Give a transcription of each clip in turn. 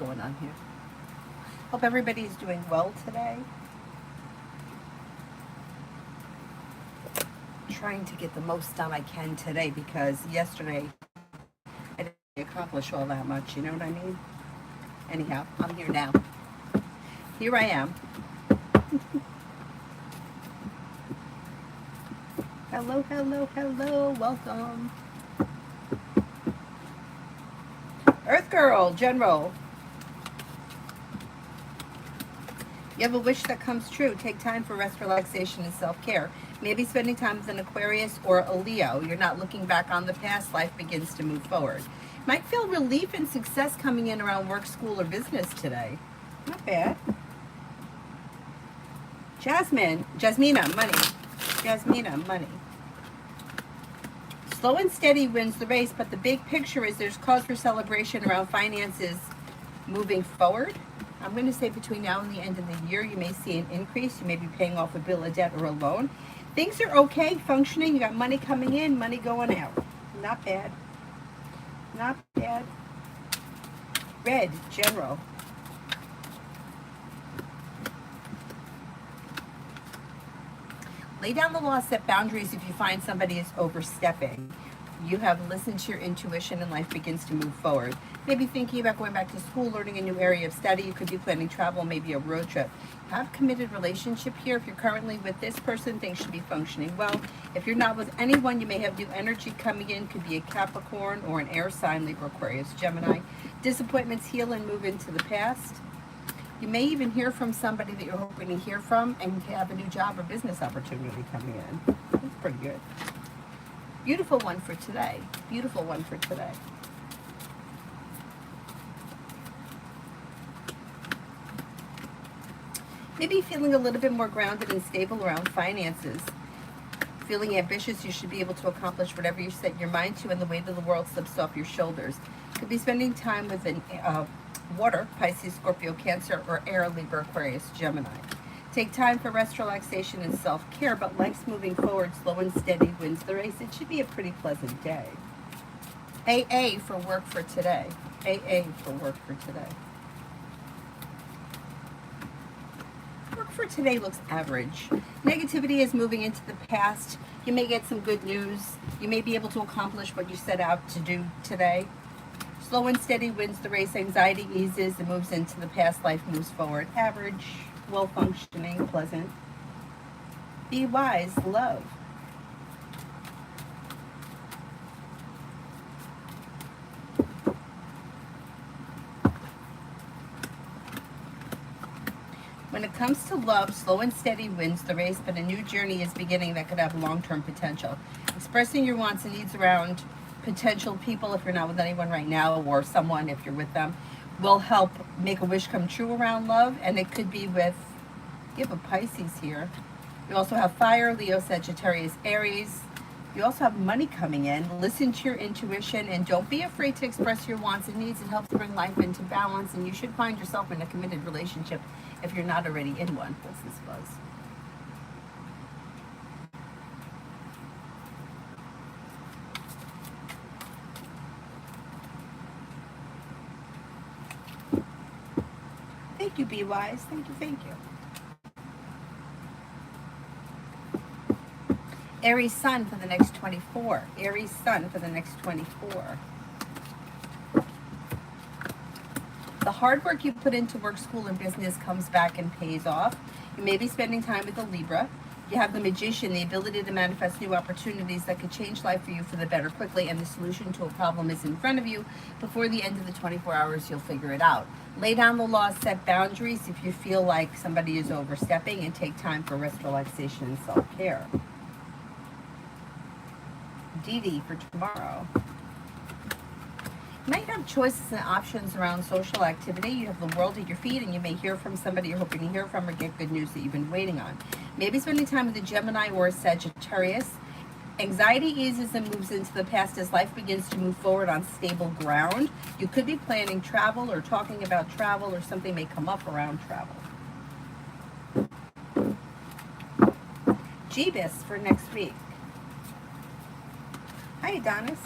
going on here? Hope everybody's doing well today. Trying to get the most done I can today because yesterday I didn't accomplish all that much, you know what I mean? Anyhow, I'm here now. Here I am. Hello, hello, hello, welcome. Earth Girl, General. You have a wish that comes true. Take time for rest, relaxation, and self-care. Maybe spending time with an Aquarius or a Leo. You're not looking back on the past. Life begins to move forward. Might feel relief and success coming in around work, school, or business today. Not bad. Jasmina, money. Jasmina, money. Slow and steady wins the race, but the big picture is there's cause for celebration around finances moving forward. I'm going to say between now and the end of the year, you may see an increase. You may be paying off a bill, a debt, or a loan. Things are okay, functioning. You got money coming in, money going out. Not bad. Not bad. Red, General. Lay down the law, set boundaries if you find somebody is overstepping. You have listened to your intuition and life begins to move forward. Maybe thinking about going back to school, learning a new area of study. You could be planning travel, maybe a road trip. Have a committed relationship here. If you're currently with this person, things should be functioning well. If you're not with anyone, you may have new energy coming in. Could be a Capricorn or an air sign, Libra, Aquarius, Gemini. Disappointments heal and move into the past. You may even hear from somebody that you're hoping to hear from and have a new job or business opportunity coming in. That's pretty good. Beautiful one for today. Beautiful one for today. Maybe feeling a little bit more grounded and stable around finances. Feeling ambitious, you should be able to accomplish whatever you set your mind to and the weight of the world slips off your shoulders. Could be spending time with an water, Pisces, Scorpio, Cancer, or air, Libra, Aquarius, Gemini. Take time for rest, relaxation, and self-care, but life's moving forward, slow and steady wins the race. It should be a pretty pleasant day. AA for work for today. AA for work for today. Work for today looks average. Negativity is moving into the past. You may get some good news. You may be able to accomplish what you set out to do today. Slow and steady wins the race. Anxiety eases and moves into the past. Life moves forward. Average, well-functioning, pleasant. Be wise, love. When it comes to love, slow and steady wins the race, but a new journey is beginning that could have long-term potential. Expressing your wants and needs around potential people, if you're not with anyone right now, or someone if you're with them, will help make a wish come true around love. And it could be with, you have a Pisces here. You also have fire, Leo, Sagittarius, Aries. You also have money coming in. Listen to your intuition and don't be afraid to express your wants and needs. It helps bring life into balance, and you should find yourself in a committed relationship if you're not already in one. What's this buzz? Thank you, Be Wise. Thank you, thank you. Aries Sun for the next 24. Aries Sun for the next 24. The hard work you put into work, school, and business comes back and pays off. You may be spending time with a Libra. You have the Magician, the ability to manifest new opportunities that could change life for you for the better quickly, and the solution to a problem is in front of you. Before the end of the 24 hours, you'll figure it out. Lay down the law, set boundaries if you feel like somebody is overstepping, and take time for rest, relaxation, and self-care. Dee for tomorrow. You might have choices and options around social activity. You have the world at your feet, and you may hear from somebody you're hoping to hear from or get good news that you've been waiting on. Maybe spending time with a Gemini or a Sagittarius. Anxiety eases and moves into the past as life begins to move forward on stable ground. You could be planning travel or talking about travel, or something may come up around travel. Jeebus for next week. Hi, Adonis.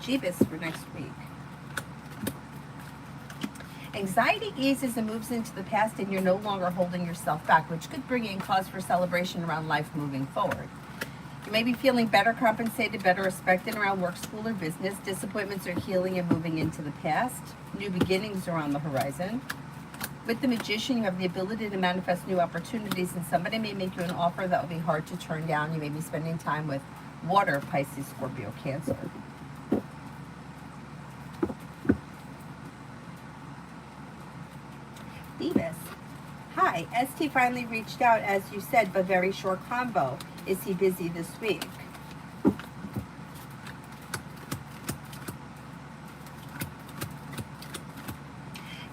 Jeebus for next week. Anxiety eases and moves into the past, and you're no longer holding yourself back, which could bring in cause for celebration around life moving forward. You may be feeling better compensated, better respected around work, school, or business. Disappointments are healing and moving into the past. New beginnings are on the horizon. With the Magician, you have the ability to manifest new opportunities, and somebody may make you an offer that will be hard to turn down. You may be spending time with water, Pisces, Scorpio, Cancer. Phoebus. Hi, ST finally reached out, as you said, but very short combo. Is he busy this week?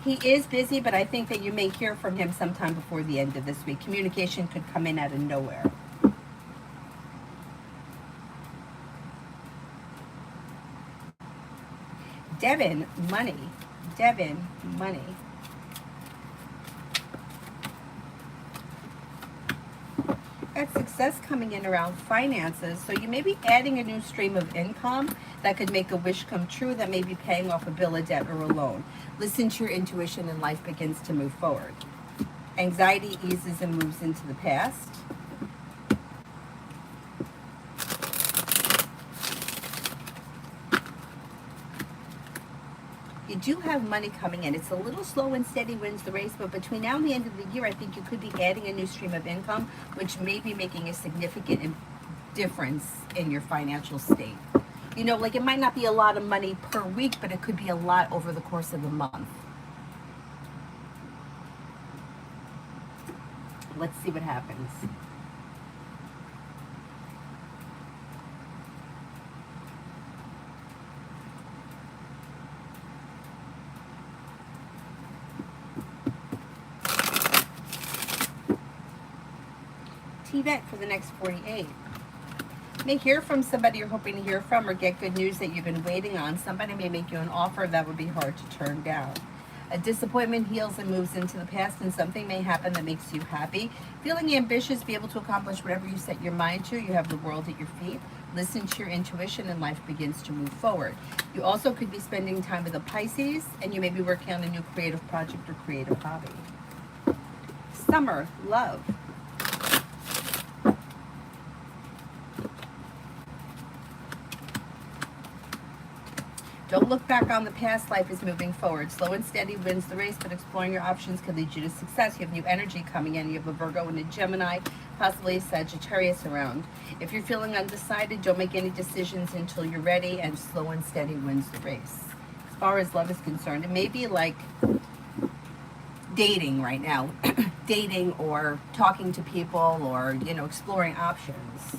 He is busy, but I think that you may hear from him sometime before the end of this week. Communication could come in out of nowhere. Devin, money. Devin, money. Got success coming in around finances, so you may be adding a new stream of income that could make a wish come true, that may be paying off a bill, a debt, or a loan. Listen to your intuition and life begins to move forward. Anxiety eases and moves into the past. You do have money coming in. It's a little slow and steady wins the race, but between now and the end of the year, I think you could be adding a new stream of income, which may be making a significant difference in your financial state. You know, like it might not be a lot of money per week, but it could be a lot over the course of the month. Let's see what happens. T-Bet for the next 48. May hear from somebody you're hoping to hear from, or get good news that you've been waiting on. Somebody may make you an offer that would be hard to turn down. A disappointment heals and moves into the past, and something may happen that makes you happy. Feeling ambitious, be able to accomplish whatever you set your mind to. You have the world at your feet. Listen to your intuition and life begins to move forward. You also could be spending time with a Pisces, and you may be working on a new creative project or creative hobby. Summer, love. Don't look back on the past. Life is moving forward. Slow and steady wins the race, but exploring your options could lead you to success. You have new energy coming in. You have a Virgo and a Gemini, possibly a Sagittarius around. If you're feeling undecided, don't make any decisions until you're ready, and slow and steady wins the race. As far as love is concerned, it may be like dating right now. Dating or talking to people, or, you know, exploring options.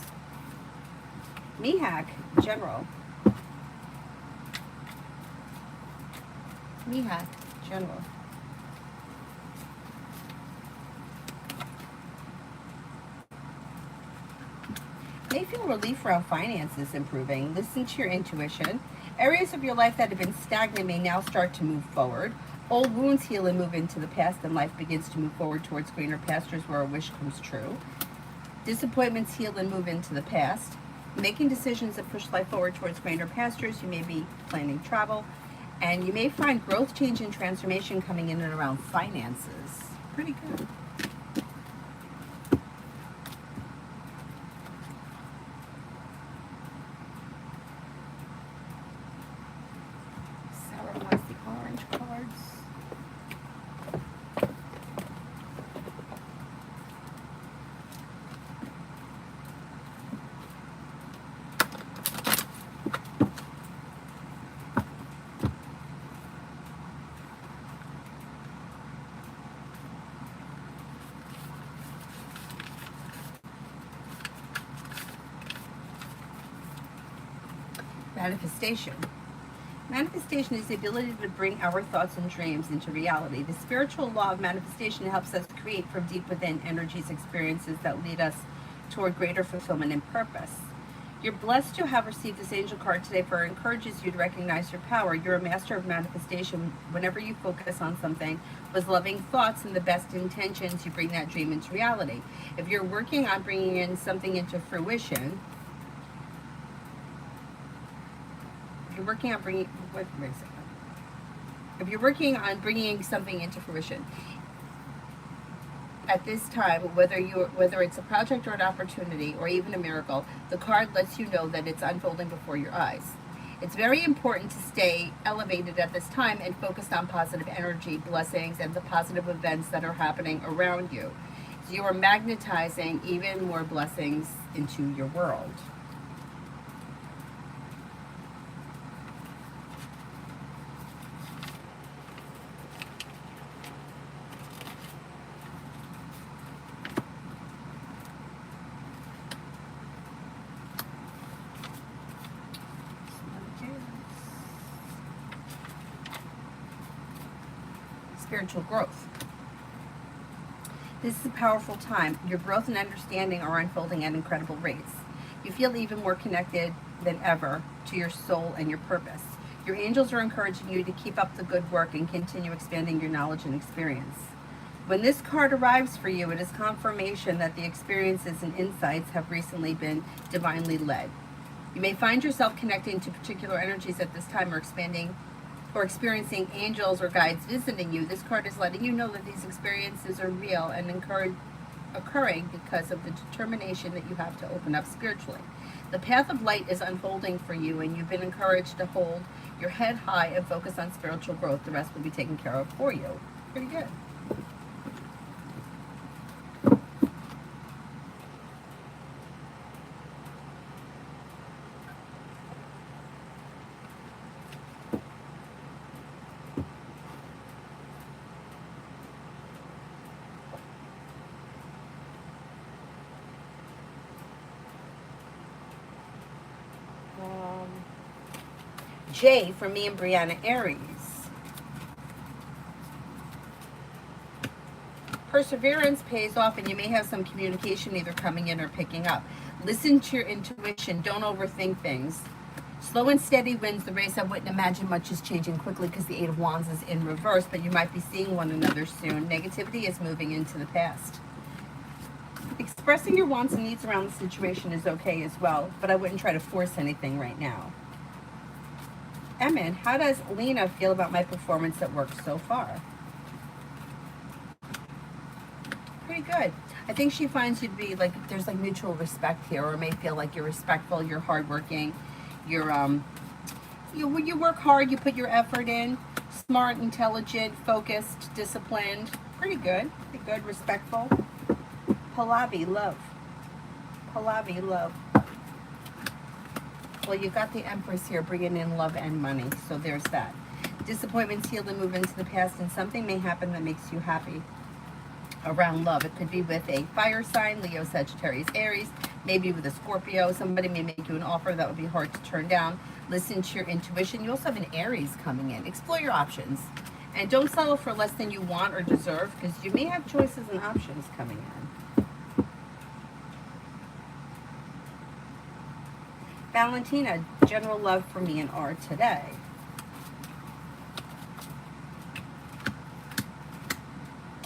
Mihak, General. Mihak, General. May feel relief around finances improving. Listen to your intuition. Areas of your life that have been stagnant may now start to move forward. Old wounds heal and move into the past, and life begins to move forward towards greener pastures where a wish comes true. Disappointments heal and move into the past. Making decisions that push life forward towards greener pastures. You may be planning travel. And you may find growth, change, and transformation coming in and around finances. Pretty good. Sarah wants the orange cards. Manifestation. Manifestation is the ability to bring our thoughts and dreams into reality. The spiritual law of manifestation helps us create from deep within energies, experiences that lead us toward greater fulfillment and purpose. You're blessed to have received this angel card today, for it encourages you to recognize your power. You're a master of manifestation. Whenever you focus on something with loving thoughts and the best intentions, you bring that dream into reality. If you're working on bringing in something into fruition, you're working on bringing, wait a second. If you're working on bringing something into fruition, at this time, whether it's a project or an opportunity or even a miracle, the card lets you know that it's unfolding before your eyes. It's very important to stay elevated at this time and focused on positive energy, blessings, and the positive events that are happening around you. So you are magnetizing even more blessings into your world. Spiritual growth. This is a powerful time. Your growth and understanding are unfolding at incredible rates. You feel even more connected than ever to your soul and your purpose. Your angels are encouraging you to keep up the good work and continue expanding your knowledge and experience. When this card arrives for you, it is confirmation that the experiences and insights have recently been divinely led. You may find yourself connecting to particular energies at this time or experiencing angels or guides visiting you. This card is letting you know that these experiences are real and occurring because of the determination that you have to open up spiritually. The path of light is unfolding for you, and you've been encouraged to hold your head high and focus on spiritual growth. The rest will be taken care of for you. Pretty good. J for me and Brianna Aries. Perseverance pays off, and you may have some communication either coming in or picking up. Listen to your intuition. Don't overthink things. Slow and steady wins the race. I wouldn't imagine much is changing quickly because the Eight of Wands is in reverse, but you might be seeing one another soon. Negativity is moving into the past. Expressing your wants and needs around the situation is okay as well, but I wouldn't try to force anything right now. Emin, how does Lena feel about my performance at work so far? Pretty good. I think she finds you to be like, there's like mutual respect here, or may feel like you're respectful, you're hardworking, you work hard, you put your effort in, smart, intelligent, focused, disciplined. Pretty good. Pretty good, respectful. Pallavi, love. Pallavi, love. Well, you got the Empress here bringing in love and money, so there's that. Disappointments healed and move into the past, and something may happen that makes you happy around love. It could be with a fire sign, Leo, Sagittarius, Aries, maybe with a Scorpio. Somebody may make you an offer that would be hard to turn down. Listen to your intuition. You also have an Aries coming in. Explore your options, and don't settle for less than you want or deserve, because you may have choices and options coming in. Valentina, general love for me and R today.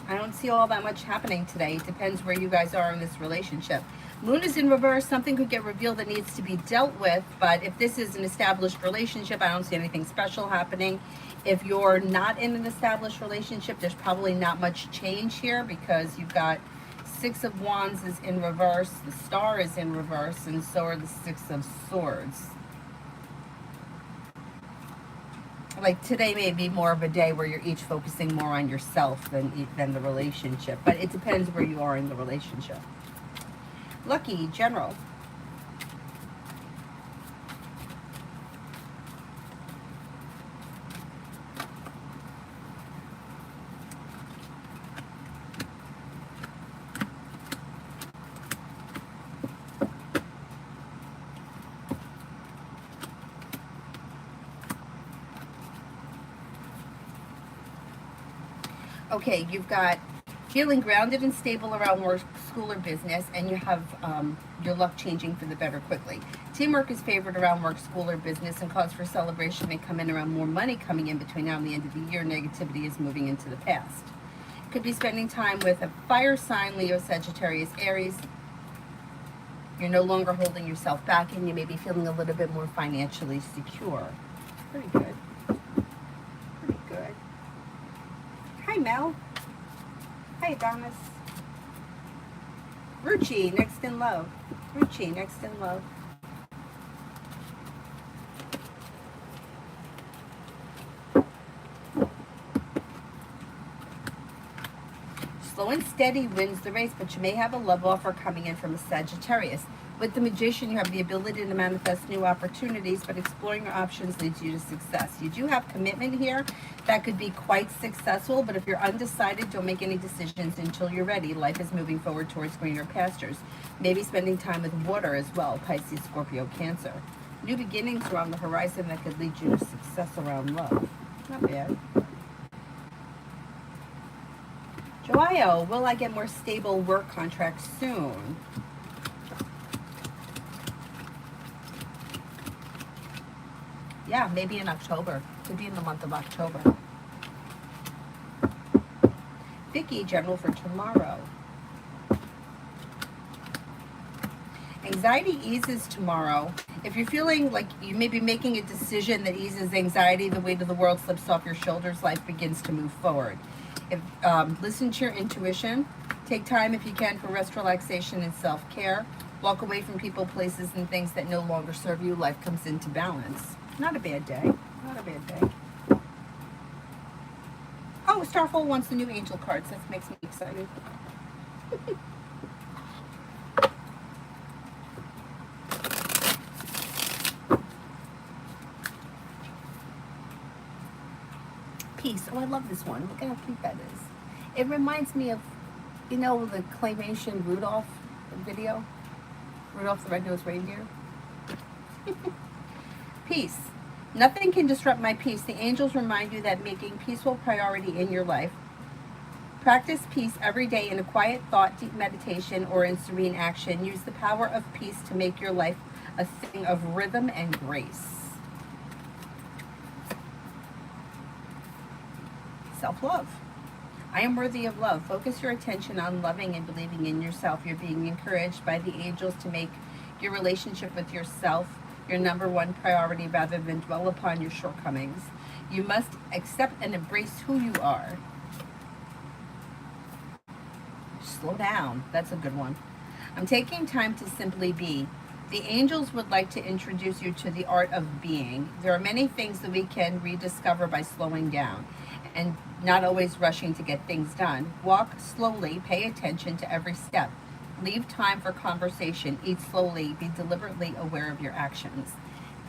I don't see all that much happening today. It depends where you guys are in this relationship. Moon is in reverse. Something could get revealed that needs to be dealt with, but if this is an established relationship, I don't see anything special happening. If you're not in an established relationship, there's probably not much change here, because you've got Six of Wands is in reverse, the Star is in reverse, and so are the Six of Swords. Like today may be more of a day where you're each focusing more on yourself than the relationship, but it depends where you are in the relationship. Lucky, general. Okay, you've got feeling grounded and stable around work, school, or business, and you have your luck changing for the better quickly. Teamwork is favored around work, school, or business, and cause for celebration may come in around more money coming in between now and the end of the year. Negativity is moving into the past. Could be spending time with a fire sign, Leo, Sagittarius, Aries. You're no longer holding yourself back, and you may be feeling a little bit more financially secure. Pretty good. Pretty good. Hi, Mel. Hi, Adonis. Ruchi, next in love. Ruchi, next in love. Slow and steady wins the race, but you may have a love offer coming in from a Sagittarius. With the Magician, you have the ability to manifest new opportunities, but exploring your options leads you to success. You do have commitment here that could be quite successful, but if you're undecided, don't make any decisions until you're ready. Life is moving forward towards greener pastures. Maybe spending time with water as well, Pisces, Scorpio, Cancer. New beginnings are on the horizon that could lead you to success around love. Not bad. Joio, will I get more stable work contracts soon? Yeah, maybe in October. Could be in the month of October. Vicky, general for tomorrow. Anxiety eases tomorrow. If you're feeling like you may be making a decision that eases anxiety, the weight of the world slips off your shoulders, life begins to move forward. If, listen to your intuition. Take time if you can for rest, relaxation, and self-care. Walk away from people, places, and things that no longer serve you. Life comes into balance. Not a bad day. Not a bad day. Oh, Starfall wants the new angel cards. That makes me excited. Peace. Oh, I love this one. Look at how cute that is. It reminds me of, you know, the claymation Rudolph video. Rudolph the Red-Nosed Reindeer. Peace. Nothing can disrupt my peace. The angels remind you that making peaceful priority in your life. Practice peace every day in a quiet thought, deep meditation, or in serene action. Use the power of peace to make your life a thing of rhythm and grace. Self-love. I am worthy of love. Focus your attention on loving and believing in yourself. You're being encouraged by the angels to make your relationship with yourself your number one priority rather than dwell upon your shortcomings. You must accept and embrace who you are. Slow down. That's a good one. I'm taking time to simply be. The angels would like to introduce you to the art of being. There are many things that we can rediscover by slowing down and not always rushing to get things done. Walk slowly, pay attention to every step. Leave time for conversation, eat slowly, be deliberately aware of your actions.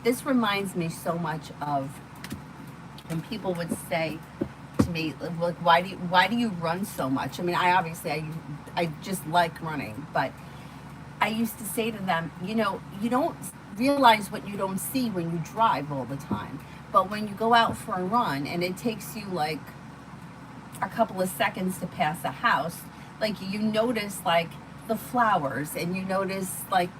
This reminds me so much of when people would say to me, like, why do you run so much? I mean, I just like running, but I used to say to them, you know, you don't realize what you don't see when you drive all the time. But when you go out for a run and it takes you like a couple of seconds to pass a house, like you notice like the flowers and you notice like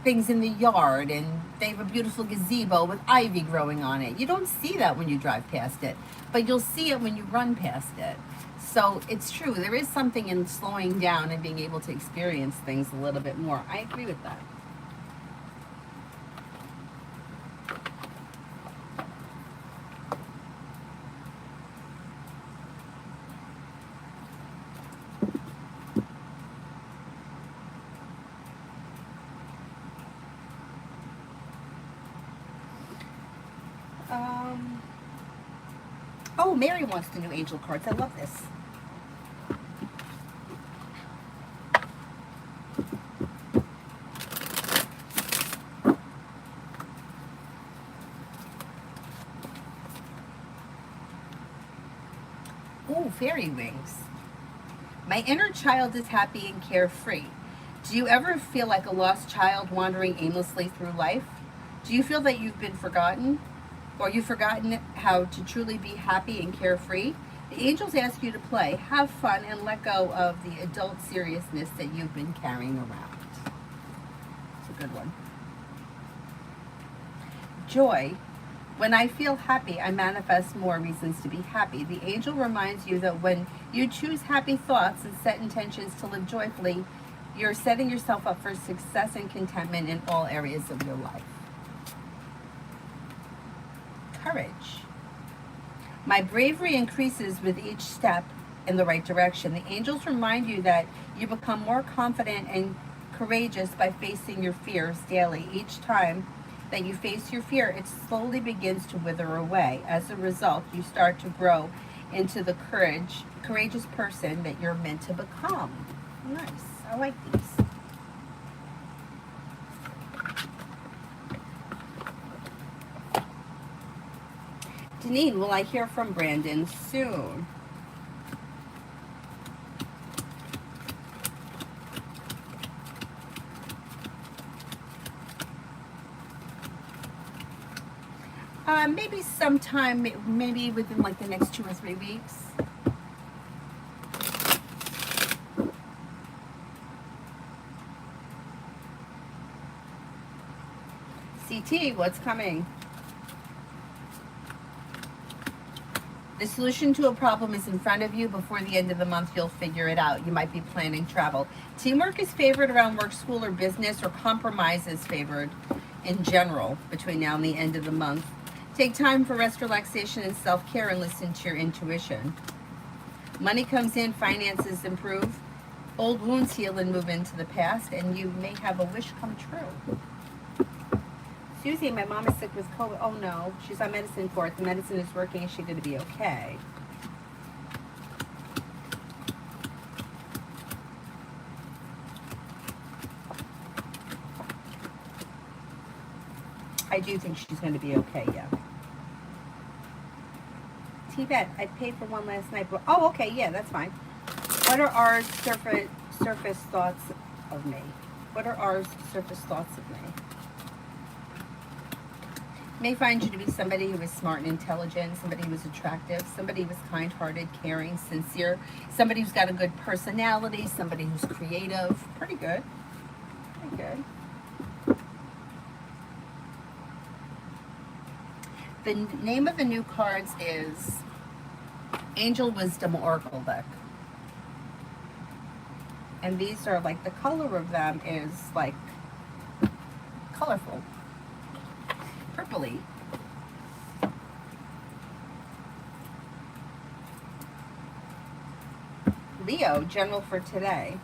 things in the yard and they have a beautiful gazebo with ivy growing on it. You don't see that when you drive past it, but you'll see it when you run past it. So it's true. There is something in slowing down and being able to experience things a little bit more. I agree with that. Oh, Mary wants the new angel cards. I love this. Oh, fairy wings. My inner child is happy and carefree. Do you ever feel like a lost child wandering aimlessly through life? Do you feel that you've been forgotten? Or you've forgotten how to truly be happy and carefree? The angels ask you to play, have fun, and let go of the adult seriousness that you've been carrying around. It's a good one. Joy. When I feel happy, I manifest more reasons to be happy. The angel reminds you that when you choose happy thoughts and set intentions to live joyfully, you're setting yourself up for success and contentment in all areas of your life. courage. My bravery increases with each step in the right direction. The angels remind you that you become more confident and courageous by facing your fears daily. Each time that you face your fear, it slowly begins to wither away. As a result, you start to grow into the courageous person that you're meant to become. Nice. I like these. Deneen, will I hear from Brandon soon? Maybe sometime, maybe within like the next 2 or 3 weeks. CT, what's coming? The solution to a problem is in front of you. Before the end of the month, you'll figure it out. You might be planning travel. Teamwork is favored around work, school, or business, or compromise is favored in general between now and the end of the month. Take time for rest, relaxation, and self-care, and listen to your intuition. Money comes in, finances improve, old wounds heal and move into the past, and you may have a wish come true. Susie, my mom is sick with COVID. Oh no, she's on medicine for it. The medicine is working. Is she going to be okay? I do think she's going to be okay, yeah. T-Bet, I paid for one last night. But, oh, okay, yeah, that's fine. What are our surface thoughts of me? What are our surface thoughts of me? May find you to be somebody who is smart and intelligent, somebody who is attractive, somebody who is kind-hearted, caring, sincere, somebody who's got a good personality, somebody who's creative. Pretty good. Pretty good. The name of the new cards is Angel Wisdom Oracle deck. And these are like, the color of them is like colorful. Purpley. Leo, general for today.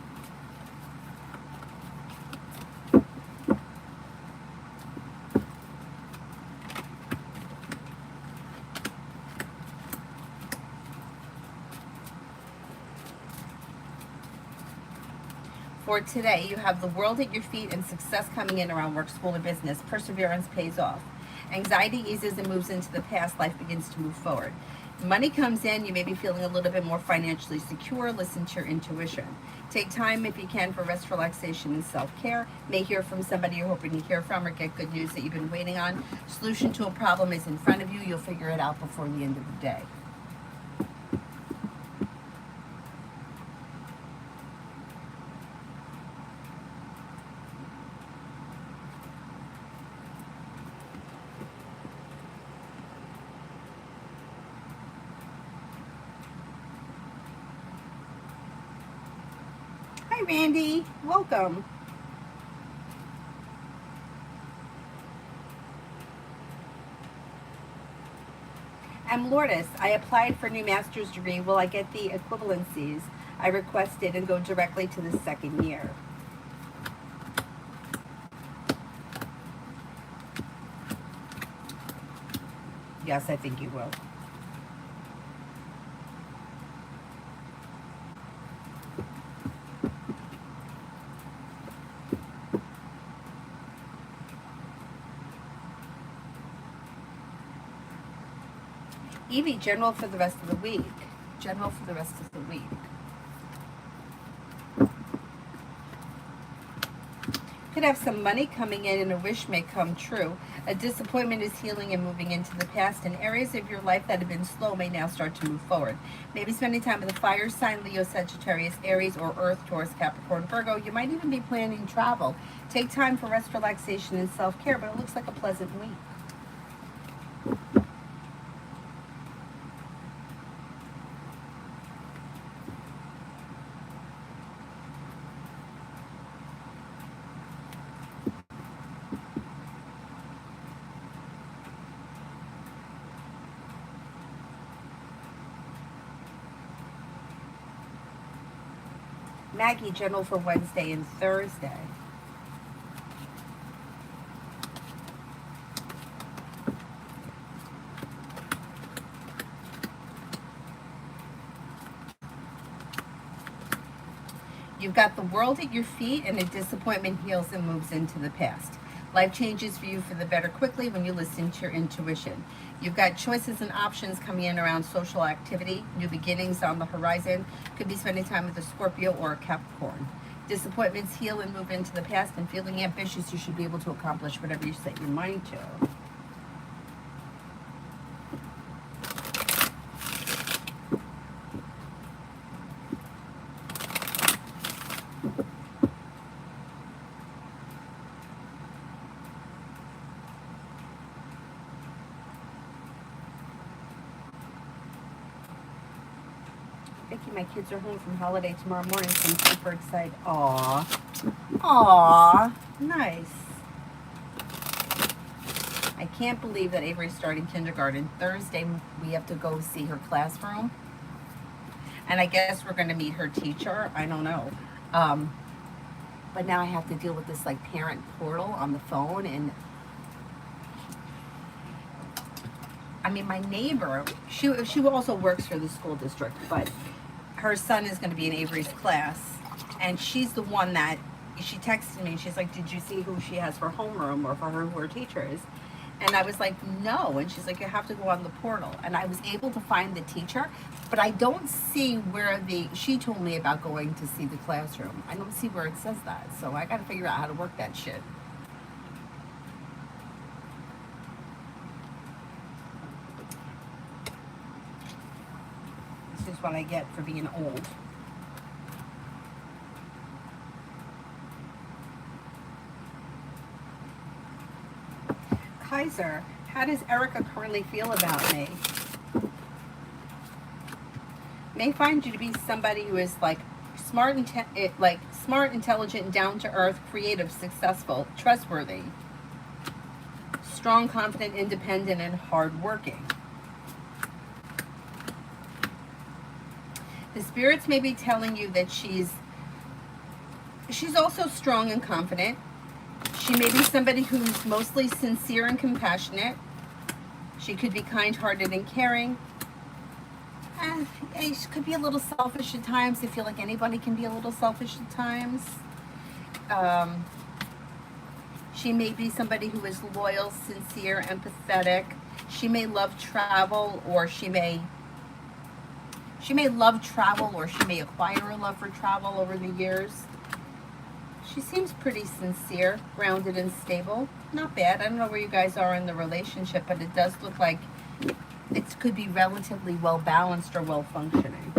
For today, you have the world at your feet and success coming in around work, school, or business. Perseverance pays off. Anxiety eases and moves into the past. Life begins to move forward. Money comes in. You may be feeling a little bit more financially secure. Listen to your intuition. Take time, if you can, for rest, relaxation, and self-care. May hear from somebody you're hoping to hear from or get good news that you've been waiting on. Solution to a problem is in front of you. You'll figure it out before the end of the day. Hi, Randy. Welcome. I'm Lourdes. I applied for a new master's degree. Will I get the equivalencies I requested and go directly to the second year? Yes, I think you will. Evie, general for the rest of the week. General for the rest of the week. Could have some money coming in and a wish may come true. A disappointment is healing and moving into the past, and areas of your life that have been slow may now start to move forward. Maybe spending time with a fire sign, Leo, Sagittarius, Aries, or Earth, Taurus, Capricorn, Virgo. You might even be planning travel. Take time for rest, relaxation, and self-care, but it looks like a pleasant week. Maggie, general for Wednesday and Thursday. You've got the world at your feet, and a disappointment heals and moves into the past. Life changes for you for the better quickly when you listen to your intuition. You've got choices and options coming in around social activity, new beginnings on the horizon. Could be spending time with a Scorpio or a Capricorn. Disappointments heal and move into the past, and feeling ambitious, you should be able to accomplish whatever you set your mind to. Vicky, my kids are home from holiday tomorrow morning, so I'm super excited. Aw. Aw. Nice. I can't believe that Avery's starting kindergarten. Thursday, we have to go see her classroom. And I guess we're going to meet her teacher. I don't know. But now I have to deal with this like parent portal on the phone. And I mean, my neighbor, she also works for the school district, but her son is going to be in Avery's class, and she's the one that, she texted me, and she's like, did you see who she has for homeroom or for her teacher is? And I was like, no. And she's like, you have to go on the portal. And I was able to find the teacher, but I don't see where she told me about going to see the classroom. I don't see where it says that. So I got to figure out how to work that shit. This is what I get for being old. Kaiser, how does Erica currently feel about me? May find you to be somebody who is like smart, intelligent, down to earth, creative, successful, trustworthy, strong, confident, independent, and hardworking. The spirits may be telling you that she's also strong and confident. She may be somebody who's mostly sincere and compassionate. She could be kind-hearted and caring. She could be a little selfish at times. I feel like anybody can be a little selfish at times. She may be somebody who is loyal, sincere, empathetic. She may love travel, or she may love travel, or she may acquire a love for travel over the years. She seems pretty sincere, grounded, and stable. Not bad. I don't know where you guys are in the relationship, but it does look like it could be relatively well balanced or well functioning.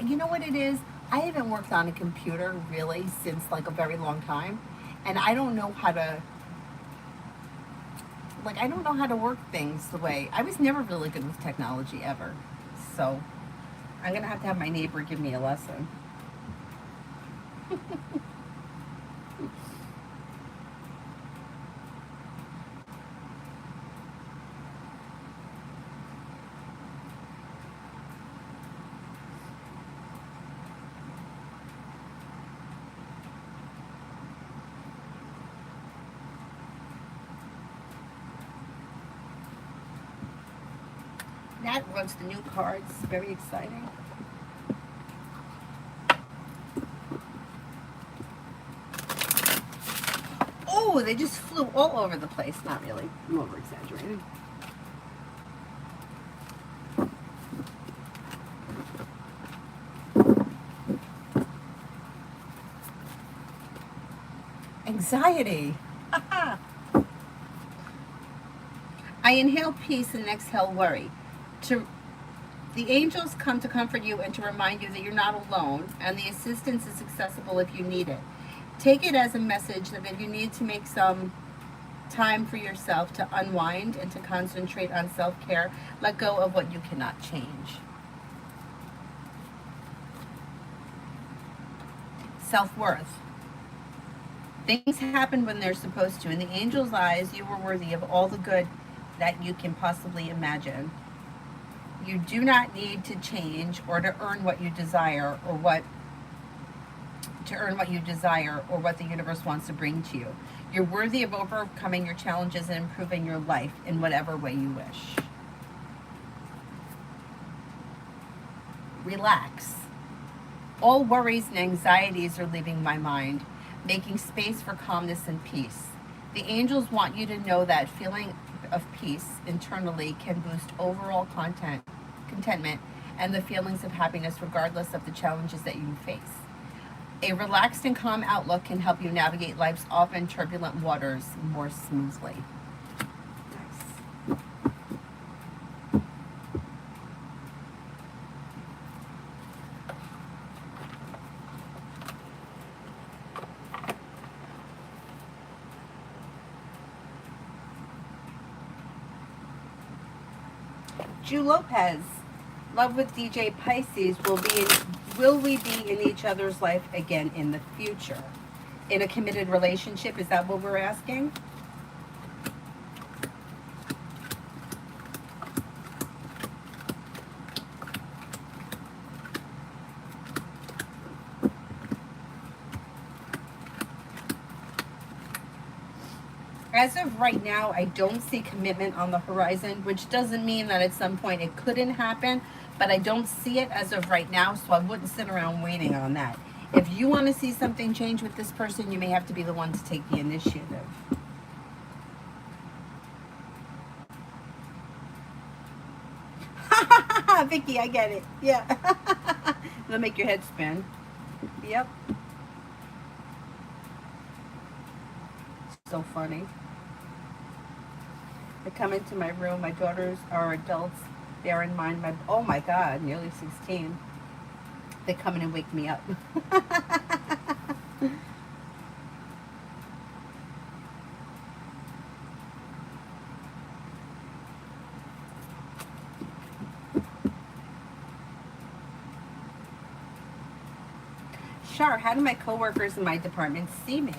You know what it is? I haven't worked on a computer really since like a very long time, and I don't know how to work things the way I was never really good with technology ever. So I'm gonna have to have my neighbor give me a lesson. Nat wants the new cards. Very exciting. Oh, they just flew all over the place. Not really. I'm over exaggerating. Anxiety. I inhale peace and exhale worry. The angels come to comfort you and to remind you that you're not alone, and the assistance is accessible if you need it. Take it as a message that if you need to make some time for yourself to unwind and to concentrate on self-care, let go of what you cannot change. Self-worth. Things happen when they're supposed to. In the angel's eyes, you are worthy of all the good that you can possibly imagine. You do not need to change or to earn what you desire or what the universe wants to bring to you. You're worthy of overcoming your challenges and improving your life in whatever way you wish. Relax. All worries and anxieties are leaving my mind, making space for calmness and peace. The angels want you to know that feeling of peace internally can boost overall contentment and the feelings of happiness regardless of the challenges that you face. A relaxed and calm outlook can help you navigate life's often turbulent waters more smoothly. Nice. Ju Lopez, love with DJ Pisces, will we be in each other's life again in the future? In a committed relationship, is that what we're asking? As of right now, I don't see commitment on the horizon, which doesn't mean that at some point it couldn't happen, but I don't see it as of right now, so I wouldn't sit around waiting on that. If you want to see something change with this person, you may have to be the one to take the initiative. Vicky, I get it. Yeah. It'll make your head spin. Yep. So funny. I come into my room, my daughters are adults, bear in mind oh my God, nearly 16. They come in and wake me up. Sure, how do my coworkers in my department see me?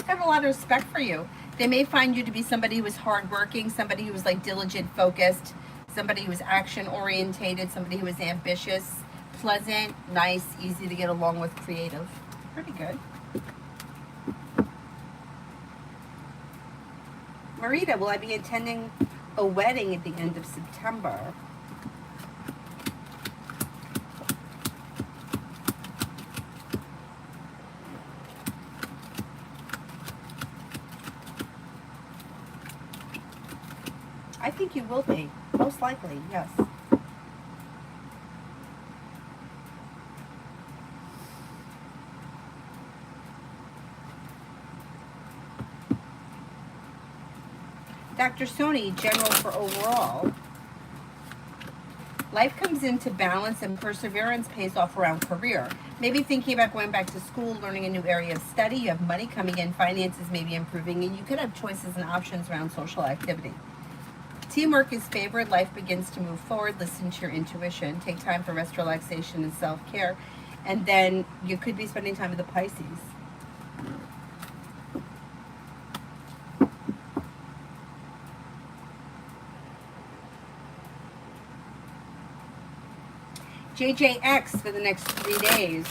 I have a lot of respect for you. They may find you to be somebody who is hardworking, somebody who is like diligent, focused, somebody who is action orientated, somebody who is ambitious, pleasant, nice, easy to get along with, creative. Pretty good. Marita, will I be attending a wedding at the end of September? I think you will be, most likely, yes. Dr. Sony, general for overall. Life comes into balance and perseverance pays off around career. Maybe thinking about going back to school, learning a new area of study. You have money coming in, finances may be improving, and you could have choices and options around social activity. Teamwork is favored. Life begins to move forward. Listen to your intuition. Take time for rest, relaxation, and self-care. And then you could be spending time with the Pisces. JJX for the next 3 days.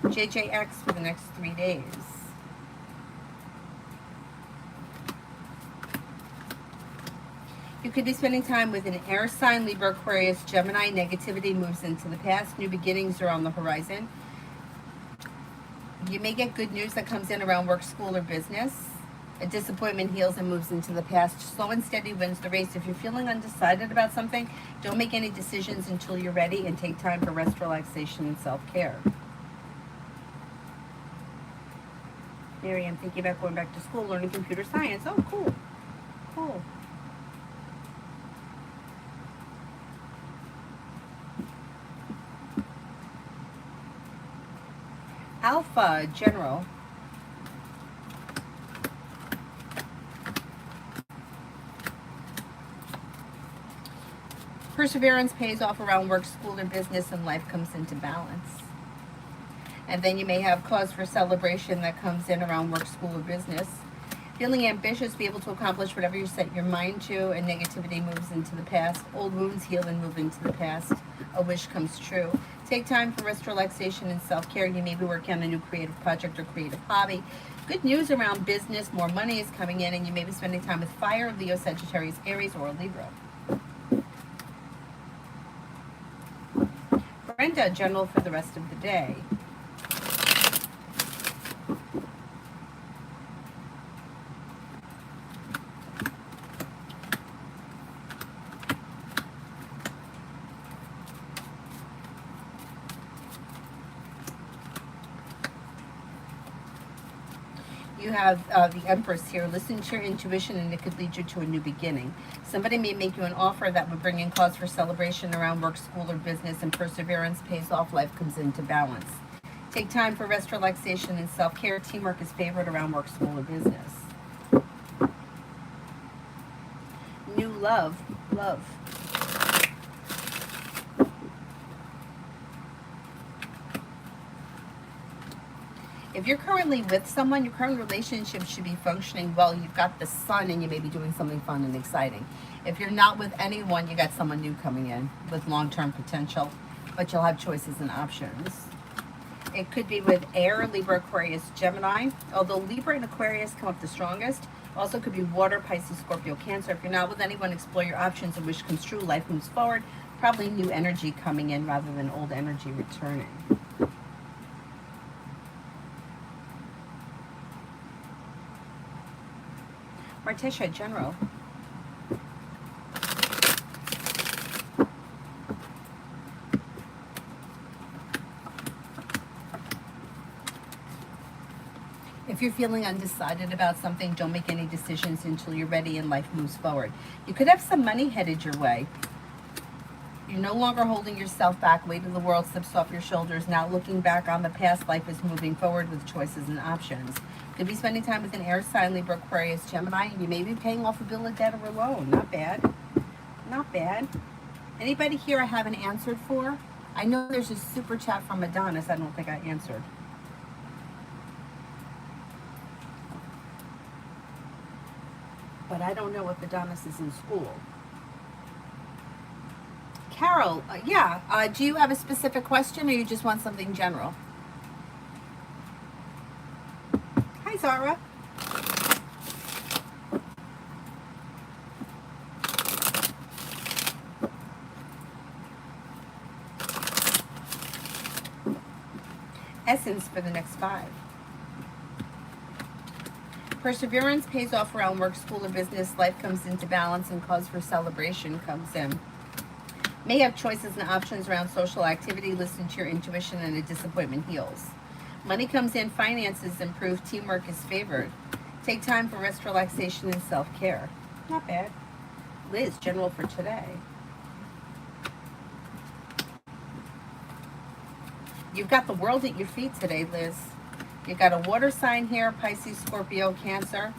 JJX for the next 3 days. You could be spending time with an air sign, Libra, Aquarius, Gemini. Negativity moves into the past. New beginnings are on the horizon. You may get good news that comes in around work, school, or business. A disappointment heals and moves into the past. Slow and steady wins the race. If you're feeling undecided about something, don't make any decisions until you're ready, and take time for rest, relaxation, and self-care. Mary, I'm thinking about going back to school, learning computer science. Oh, cool. Cool. Alpha, general. Perseverance pays off around work, school, or business, and life comes into balance. And then you may have cause for celebration that comes in around work, school, or business. Feeling ambitious, be able to accomplish whatever you set your mind to, and negativity moves into the past. Old wounds heal and move into the past. A wish comes true. Take time for rest, relaxation, and self-care. You may be working on a new creative project or creative hobby. Good news around business. More money is coming in, and you may be spending time with fire, Leo, Sagittarius, Aries, or Libra. Brenda, general for the rest of the day. You have the Empress here. Listen to your intuition and it could lead you to a new beginning. Somebody may make you an offer that would bring in cause for celebration around work, school, or business, and perseverance pays off. Life comes into balance. Take time for rest, relaxation, and self-care. Teamwork is favored around work, school, or business. New love. Love. If you're currently with someone, your current relationship should be functioning well. You've got the sun and you may be doing something fun and exciting. If you're not with anyone, you got someone new coming in with long-term potential, but you'll have choices and options. It could be with air, Libra, Aquarius, Gemini, although Libra and Aquarius come up the strongest. Also could be water, Pisces, Scorpio, Cancer. If you're not with anyone, explore your options. A wish comes true. Life moves forward. Probably new energy coming in rather than old energy returning. Martisha, general. If you're feeling undecided about something, don't make any decisions until you're ready and life moves forward. You could have some money headed your way. You're no longer holding yourself back. Weight of the world slips off your shoulders. Now looking back on the past, life is moving forward with choices and options. Could be spending time with an air sign, Libra, Aquarius, Gemini. You may be paying off a bill of debt or a loan. Not bad. Not bad. Anybody here I haven't answered for? I know there's a super chat from Adonis I don't think I answered. But I don't know if Adonis is in school. Carol, do you have a specific question or you just want something general? Hi, Zara. Essence for the next 5. Perseverance pays off around work, school, or business. Life comes into balance and cause for celebration comes in. May have choices and options around social activity. Listen to your intuition and a disappointment heals. Money comes in, finances improve, teamwork is favored. Take time for rest, relaxation, and self-care. Not bad. Liz, general for today. You've got the world at your feet today, Liz. You've got a water sign here, Pisces, Scorpio, Cancer.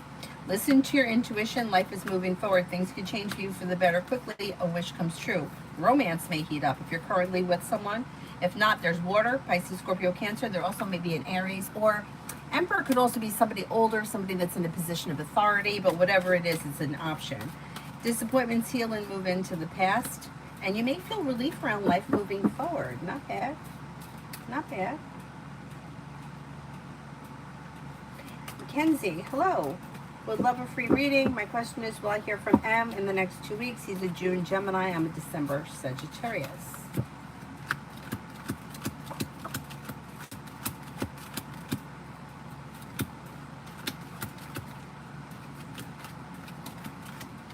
Listen to your intuition. Life is moving forward. Things could change for you for the better quickly. A wish comes true. Romance may heat up if you're currently with someone. If not, there's water, Pisces, Scorpio, Cancer. There also may be an Aries, or Emperor could also be somebody older, somebody that's in a position of authority, but whatever it is, it's an option. Disappointments heal and move into the past, and you may feel relief around life moving forward. Not bad. Not bad. Mackenzie, hello. Would love a free reading. My question is, will I hear from M in the next 2 weeks? He's a June Gemini. I'm a December Sagittarius.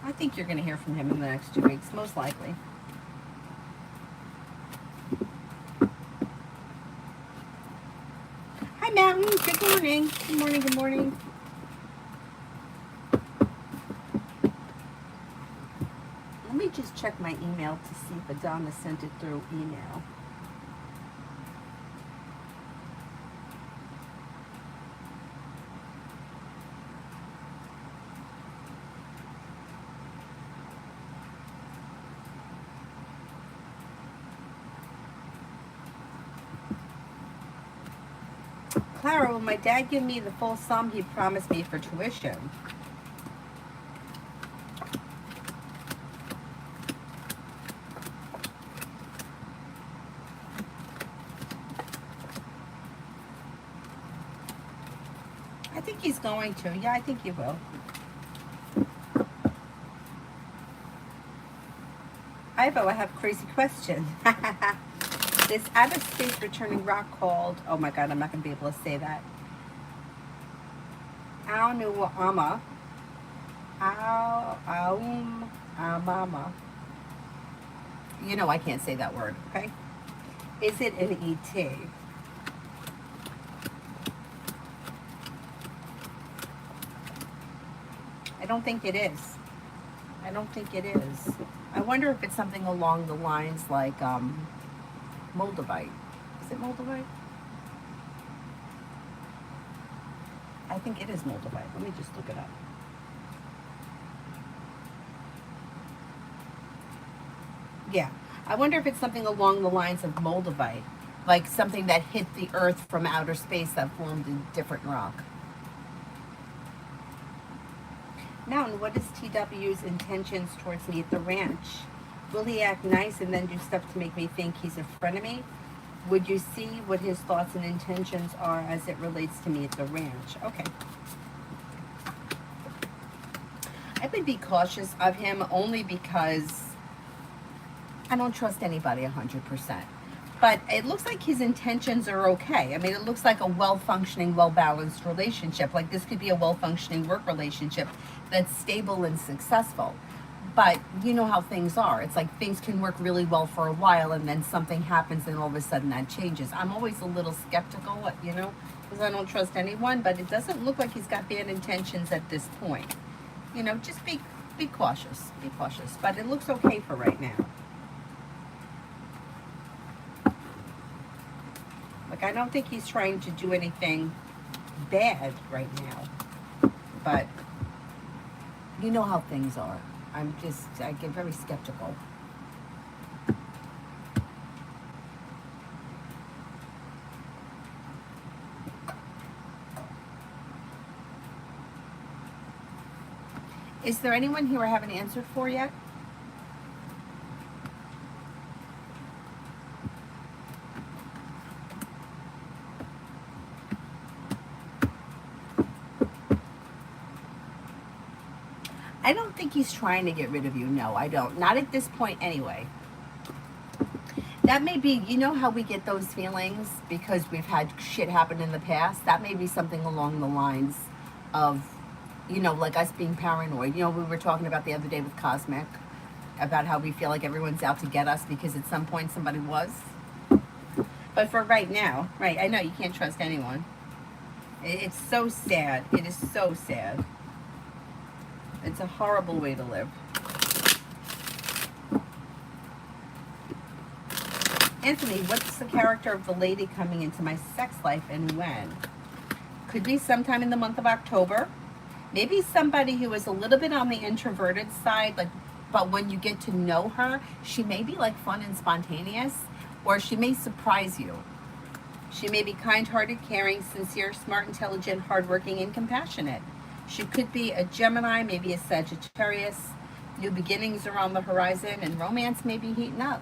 I think you're going to hear from him in the next 2 weeks, most likely. Hi, Mountain. Good morning. Good morning. Good morning. Let me just check my email to see if Adana sent it through email. Clara, will my dad give me the full sum he promised me for tuition? think he's going to. Yeah, I think he will. Ivo, I have a crazy question. This out-of-space returning rock called, oh my God, I'm not going to be able to say that. Aonuama. Amama. You know I can't say that word, okay? Is it an ET? I don't think it is. I don't think it is. I wonder if it's something along the lines like Moldavite. Is it Moldavite? I think it is Moldavite. Let me just look it up. Yeah. I wonder if it's something along the lines of Moldavite. Like something that hit the earth from outer space that formed a different rock. Mountain, what is TW's intentions towards me at the ranch? Will he act nice and then do stuff to make me think he's a frenemy? Would you see what his thoughts and intentions are as it relates to me at the ranch? Okay. I would be cautious of him only because I don't trust anybody 100%. But it looks like his intentions are okay. I mean, it looks like a well-functioning, well-balanced relationship. Like this could be a well-functioning work relationship that's stable and successful. But you know how things are. It's like things can work really well for a while and then something happens and all of a sudden that changes. I'm always a little skeptical, you know, because I don't trust anyone, but it doesn't look like he's got bad intentions at this point. You know, just be cautious. Be cautious. But it looks okay for right now. Like, I don't think he's trying to do anything bad right now. But you know how things are. I get very skeptical. Is there anyone here I haven't answered for yet? I don't think he's trying to get rid of you. No, I don't. Not at this point anyway. That may be, you know how we get those feelings because we've had shit happen in the past? That may be something along the lines of, you know, like us being paranoid. You know, we were talking about the other day with Cosmic about how we feel like everyone's out to get us because at some point somebody was. But for right now, right, I know you can't trust anyone. It's so sad. It is so sad. It's a horrible way to live. Anthony, what's the character of the lady coming into my sex life and when? Could be sometime in the month of October. Maybe somebody who is a little bit on the introverted side, like, but when you get to know her, she may be like fun and spontaneous, or she may surprise you. She may be kind-hearted, caring, sincere, smart, intelligent, hardworking, and compassionate. She could be a Gemini, maybe a Sagittarius. New beginnings are on the horizon, and romance may be heating up.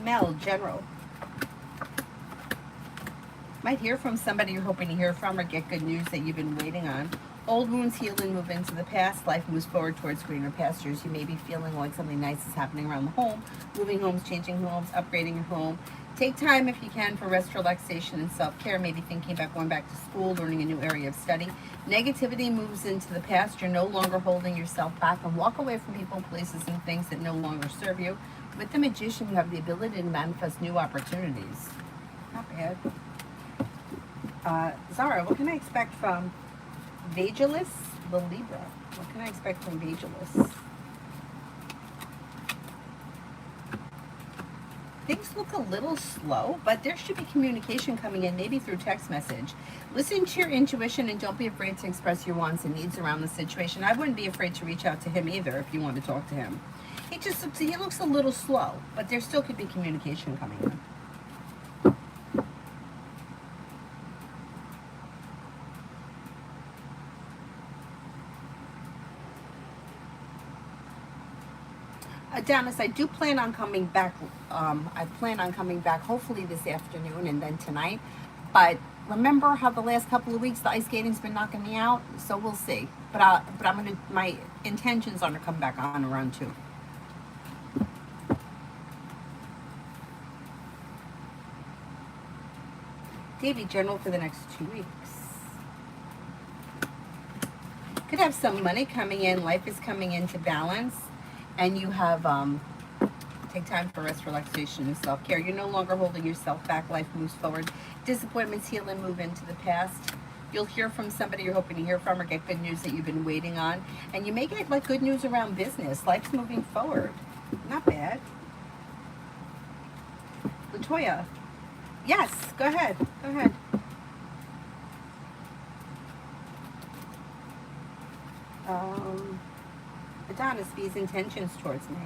Mel, general. Might hear from somebody you're hoping to hear from or get good news that you've been waiting on. Old wounds heal and move into the past. Life moves forward towards greener pastures. You may be feeling like something nice is happening around the home. Moving homes, changing homes, upgrading your home. Take time if you can for rest, relaxation, and self-care. Maybe thinking about going back to school, learning a new area of study. Negativity moves into the past. You're no longer holding yourself back, and walk away from people, places, and things that no longer serve you. With the Magician, you have the ability to manifest new opportunities. Not bad. Zara, what can I expect from Vagilis, the Libra? What can I expect from Vagilis? Things look a little slow, but there should be communication coming in, maybe through text message. Listen to your intuition and don't be afraid to express your wants and needs around the situation. I wouldn't be afraid to reach out to him either if you want to talk to him. He looks a little slow, but there still could be communication coming in. Adonis, I do plan on coming back. I plan on coming back hopefully this afternoon and then tonight. But remember how the last couple of weeks the ice skating's been knocking me out? So we'll see. But my intentions are to come back on around 2. Davy, general for the next 2 weeks. Could have some money coming in. Life is coming into balance. And you have, take time for rest, relaxation, and self-care. You're no longer holding yourself back. Life moves forward. Disappointments heal and move into the past. You'll hear from somebody you're hoping to hear from or get good news that you've been waiting on. And you may get like good news around business. Life's moving forward. Not bad. Latoya. Yes, go ahead. Go ahead. Adonis, these intentions towards me.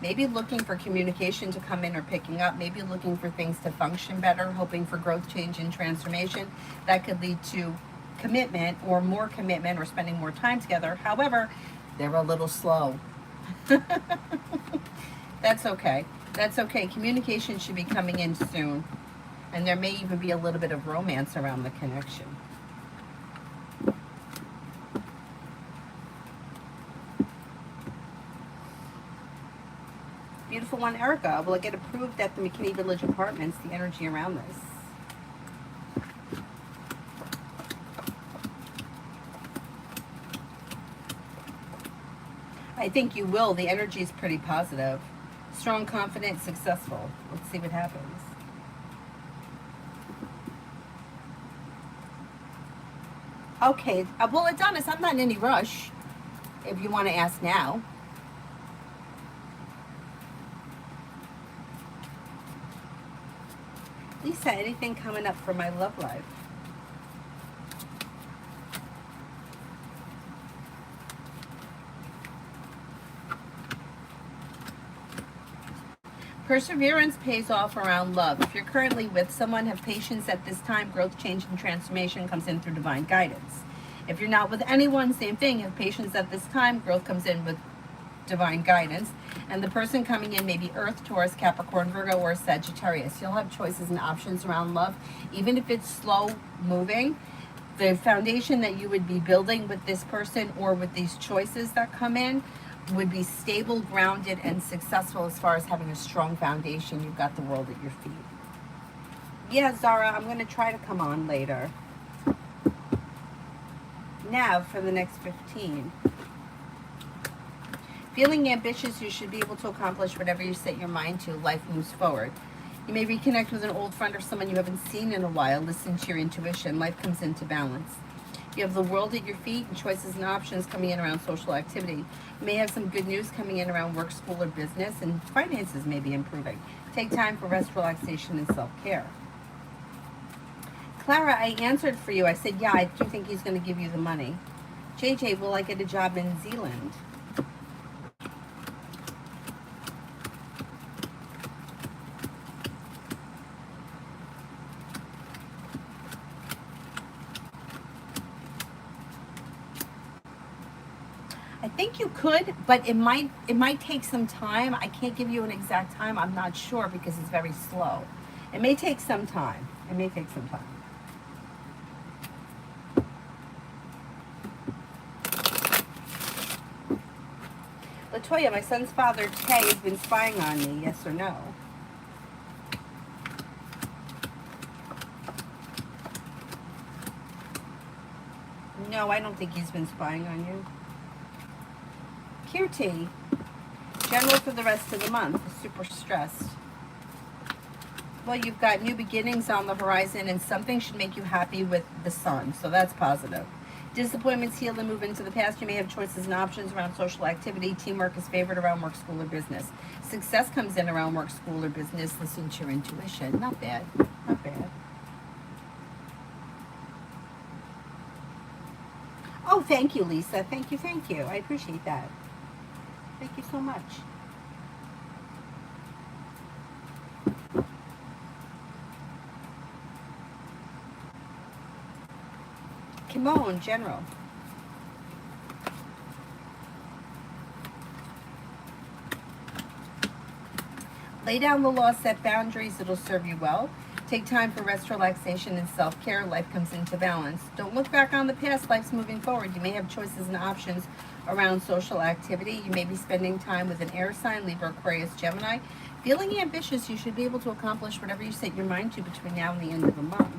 Maybe looking for communication to come in or picking up. Maybe looking for things to function better, hoping for growth, change, and transformation. That could lead to commitment or more commitment or spending more time together. However, they're a little slow. That's okay. That's okay. Communication should be coming in soon. And there may even be a little bit of romance around the connection. Beautiful one, Erica. Will it get approved at the McKinney Village Apartments? The energy around this. I think you will. The energy is pretty positive. Strong, confident, successful. Let's see what happens. Okay. Well, Adonis, I'm not in any rush. If you want to ask now. Lisa, anything coming up for my love life? Perseverance pays off around love. If you're currently with someone, have patience at this time. Growth, change, and transformation comes in through divine guidance. If you're not with anyone, same thing. Have patience at this time. Growth comes in with divine guidance. And the person coming in may be Earth, Taurus, Capricorn, Virgo, or Sagittarius. You'll have choices and options around love. Even if it's slow moving, the foundation that you would be building with this person or with these choices that come in would be stable, grounded, and successful as far as having a strong foundation. You've got the world at your feet. Yeah, Zara, I'm going to try to come on later. Now for the next 15. Feeling ambitious, you should be able to accomplish whatever you set your mind to. Life moves forward. You may reconnect with an old friend or someone you haven't seen in a while. Listen to your intuition. Life comes into balance. You have the world at your feet and choices and options coming in around social activity. You may have some good news coming in around work, school, or business, and finances may be improving. Take time for rest, relaxation, and self-care. Clara, I answered for you. I said, yeah, I do think he's going to give you the money. JJ, will I get a job in Zealand? I think you could, but it might take some time. I can't give you an exact time. I'm not sure because it's very slow. It may take some time. It may take some time. Latoya, my son's father, Tay, has been spying on me, yes or no? No, I don't think he's been spying on you. Kirti, general for the rest of the month, super stressed. Well, you've got new beginnings on the horizon, and something should make you happy with the sun, so that's positive. Disappointments heal and move into the past. You may have choices and options around social activity. Teamwork is favored around work, school, or business. Success comes in around work, school, or business. Listen to your intuition. Not bad. Not bad. Oh, thank you, Lisa. Thank you, thank you. I appreciate that. Thank you so much. Kimon, General. Lay down the law, set boundaries, it'll serve you well. Take time for rest, relaxation, and self-care. Life comes into balance. Don't look back on the past, life's moving forward. You may have choices and options around social activity. You may be spending time with an air sign, Libra, Aquarius, Gemini. Feeling ambitious, you should be able to accomplish whatever you set your mind to between now and the end of the month.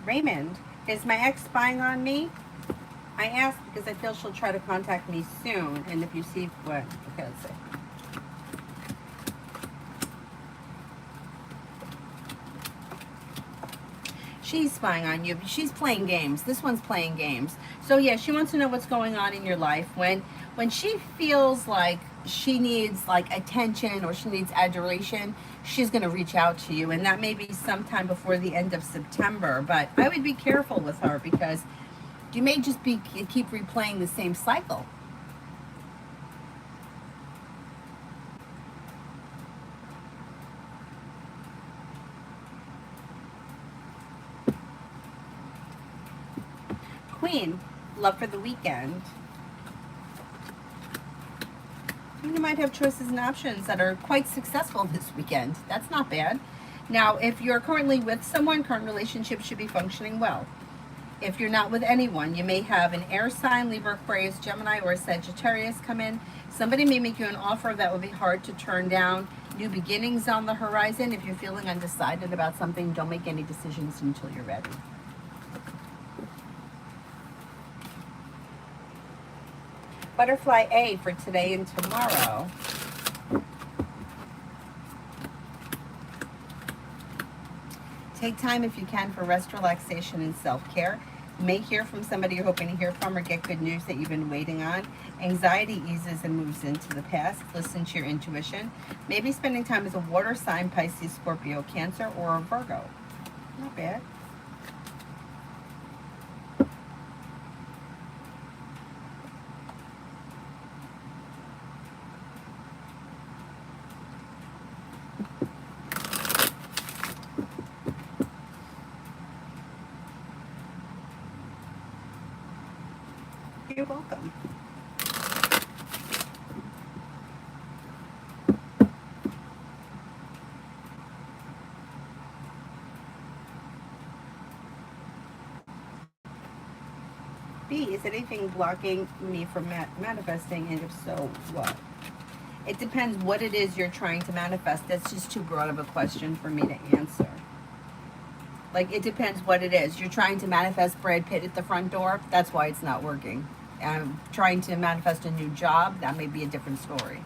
Raymond, is my ex spying on me? I asked because I feel she'll try to contact me soon. And if you see what, okay, let's see. She's spying on you. She's playing games. This one's playing games. So yeah, she wants to know what's going on in your life. When she feels like she needs like attention or she needs adoration, she's going to reach out to you, and that may be sometime before the end of September. But I would be careful with her because you may just keep replaying the same cycle. Queen, love for the weekend. You might have choices and options that are quite successful this weekend. That's not bad. Now, if you're currently with someone, current relationship should be functioning well. If you're not with anyone, you may have an air sign, Libra, Aquarius, Gemini, or Sagittarius come in. Somebody may make you an offer that will be hard to turn down. New beginnings on the horizon. If you're feeling undecided about something, don't make any decisions until you're ready. Butterfly A for today and tomorrow. Take time if you can for rest, relaxation, and self-care. You may hear from somebody you're hoping to hear from or get good news that you've been waiting on. Anxiety eases and moves into the past. Listen to your intuition. Maybe spending time as a water sign, Pisces, Scorpio, Cancer, or a Virgo. Not bad. You're welcome. B, is anything blocking me from manifesting, and if so, what? It depends what it is you're trying to manifest. That's just too broad of a question for me to answer. Like, it depends what it is. You're trying to manifest Brad Pitt at the front door. That's why it's not working. Trying to manifest a new job. That may be a different story.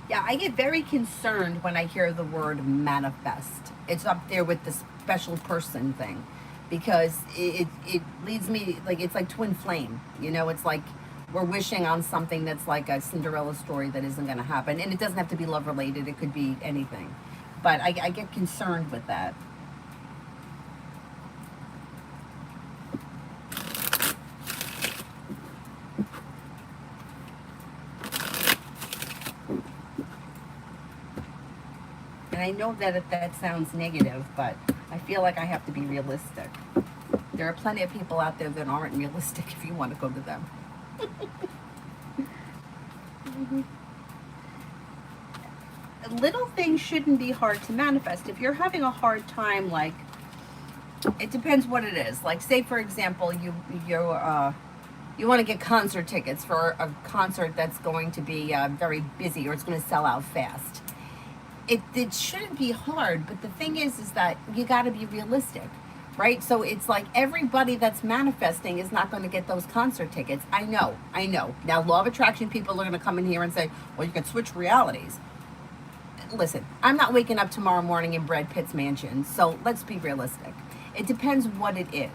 Yeah, I get very concerned when I hear the word manifest. It's up there with the special person thing because it leads me, like, it's like twin flame. You know, it's like we're wishing on something that's like a Cinderella story that isn't going to happen. And it doesn't have to be love related. It could be anything. But I get concerned with that. And I know that that sounds negative, but I feel like I have to be realistic. There are plenty of people out there that aren't realistic if you want to go to them. Little things shouldn't be hard to manifest. If you're having a hard time, like, it depends what it is. Like, say, for example, You want to get concert tickets for a concert that's going to be very busy or it's going to sell out fast. It shouldn't be hard, but the thing is that you got to be realistic, right? So it's like everybody that's manifesting is not going to get those concert tickets. I know. Now, law of attraction people are going to come in here and say, well, you can switch realities. Listen, I'm not waking up tomorrow morning in Brad Pitt's mansion, so let's be realistic. It depends what it is.